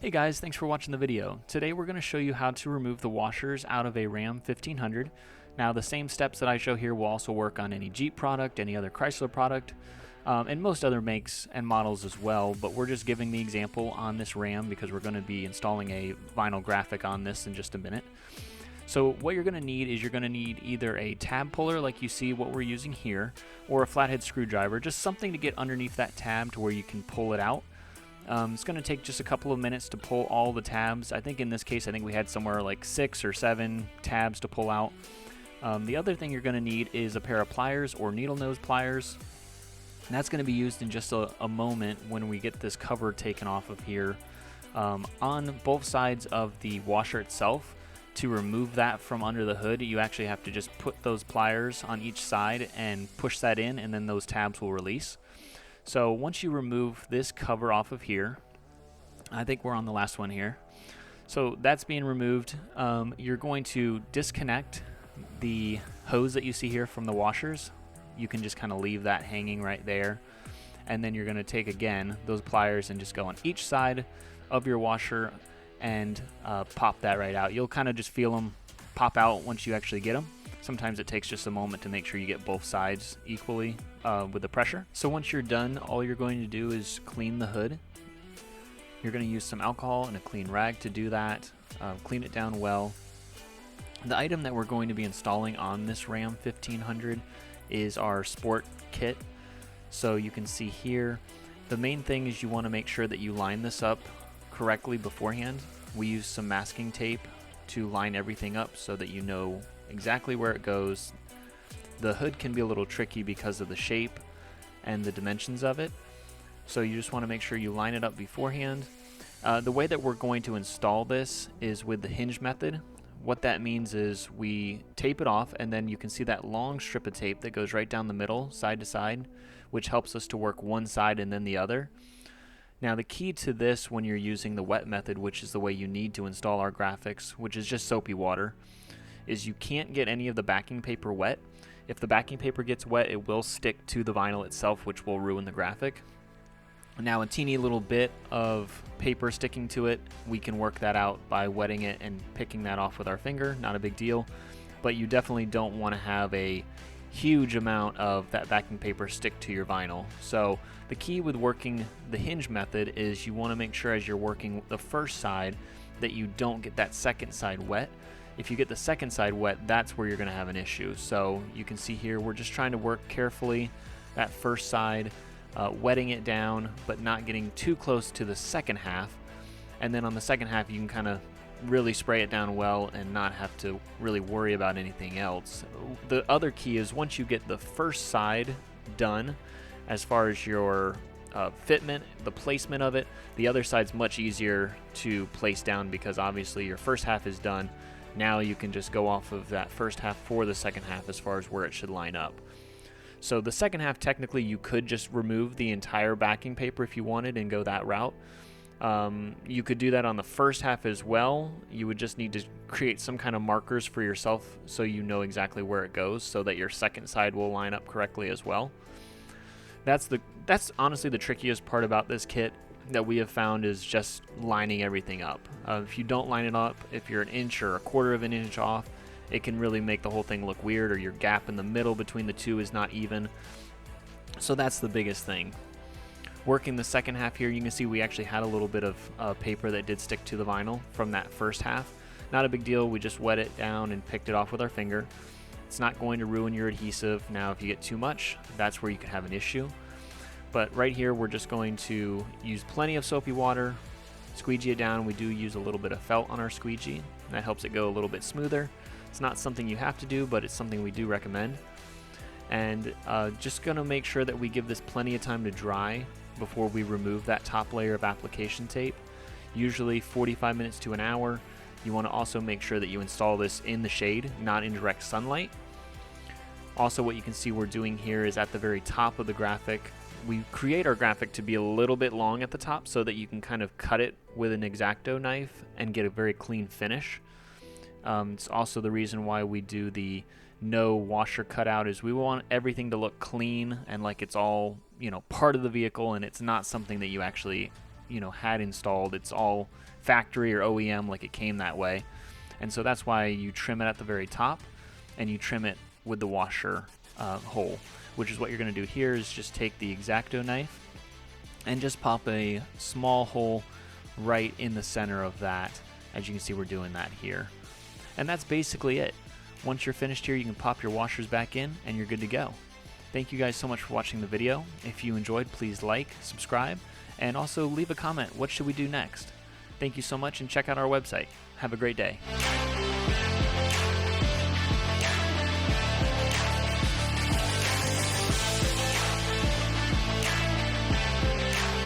Hey guys, thanks for watching the video. Today we're going to show you how to remove the washers out of a Ram 1500. Now the same steps that I show here will also work on any Jeep product, any other Chrysler product, and most other makes and models as well, but we're just giving the example on this Ram because we're going to be installing a vinyl graphic on this in just a minute. So what you're going to need is you're going to need either a tab puller like you see what we're using here, or a flathead screwdriver, just something to get underneath that tab to where you can pull it out. It's going to take just a couple of minutes to pull all the tabs. I think in this case, we had somewhere like 6 or 7 tabs to pull out. The other thing you're going to need is a pair of pliers or needle nose pliers. And that's going to be used in just a moment when we get this cover taken off of here. On both sides of the washer itself, to remove that from under the hood, you actually have to just put those pliers on each side and push that in, and then those tabs will release. So once you remove this cover off of here, I think we're on the last one here. So that's being removed. You're going to disconnect the hose that you see here from the washers. You can just kind of leave that hanging right there. And then you're going to take, again, those pliers and just go on each side of your washer and pop that right out. You'll kind of just feel them pop out once you actually get them. Sometimes it takes just a moment to make sure you get both sides equally with the pressure. So once you're done, all you're going to do is clean the hood. You're going to use some alcohol and a clean rag to do that. Clean it down well. The item that we're going to be installing on this Ram 1500 is our sport kit. So you can see here, the main thing is you want to make sure that you line this up correctly beforehand. We use some masking tape to line everything up so that you know exactly where it goes. The hood can be a little tricky because of the shape and the dimensions of it, so you just want to make sure you line it up beforehand. The way that we're going to install this is with the hinge method. What that means is we tape it off, and then you can see that long strip of tape that goes right down the middle, side to side, which helps us to work one side and then the other. Now the key to this when you're using the wet method, which is the way you need to install our graphics, which is just soapy water, is you can't get any of the backing paper wet. If the backing paper gets wet, it will stick to the vinyl itself, which will ruin the graphic. Now a teeny little bit of paper sticking to it, we can work that out by wetting it and picking that off with our finger, not a big deal. But you definitely don't want to have a huge amount of that backing paper stick to your vinyl. So the key with working the hinge method is you want to make sure as you're working the first side that you don't get that second side wet. If you get the second side wet, that's where you're going to have an issue. So you can see here, we're just trying to work carefully that first side, wetting it down, but not getting too close to the second half. And then on the second half, you can kind of really spray it down well and not have to really worry about anything else. The other key is once you get the first side done, as far as your fitment, the placement of it, the other side's much easier to place down because obviously your first half is done. Now you can just go off of that first half for the second half as far as where it should line up. So the second half, technically you could just remove the entire backing paper if you wanted and go that route. You could do that on the first half as well. You would just need to create some kind of markers for yourself so you know exactly where it goes so that your second side will line up correctly as well. That's honestly the trickiest part about this kit that we have found, is just lining everything up. If you don't line it up, if you're an inch or a quarter of an inch off, it can really make the whole thing look weird, or your gap in the middle between the two is not even. So that's the biggest thing. Working the second half here, you can see we actually had a little bit of paper that did stick to the vinyl from that first half. Not a big deal, we just wet it down and picked it off with our finger. It's not going to ruin your adhesive. Now if you get too much, that's where you could have an issue. But right here, we're just going to use plenty of soapy water, squeegee it down. We do use a little bit of felt on our squeegee. That helps it go a little bit smoother. It's not something you have to do, but it's something we do recommend. And just gonna make sure that we give this plenty of time to dry before we remove that top layer of application tape. Usually 45 minutes to an hour. You wanna also make sure that you install this in the shade, not in direct sunlight. Also, what you can see we're doing here is at the very top of the graphic, we create our graphic to be a little bit long at the top so that you can kind of cut it with an X-Acto knife and get a very clean finish. It's also the reason why we do the no washer cutout, is we want everything to look clean and like it's all, part of the vehicle, and it's not something that you actually had installed. It's all factory or OEM, like it came that way. And so that's why you trim it at the very top, and you trim it with the washer hole, which is what you're going to do here. Is just take the X-Acto knife and just pop a small hole right in the center of that. As you can see, we're doing that here. And that's basically it. Once you're finished here, you can pop your washers back in and you're good to go. Thank you guys so much for watching the video. If you enjoyed, please like, subscribe, and also leave a comment. What should we do next? Thank you so much, and check out our website. Have a great day.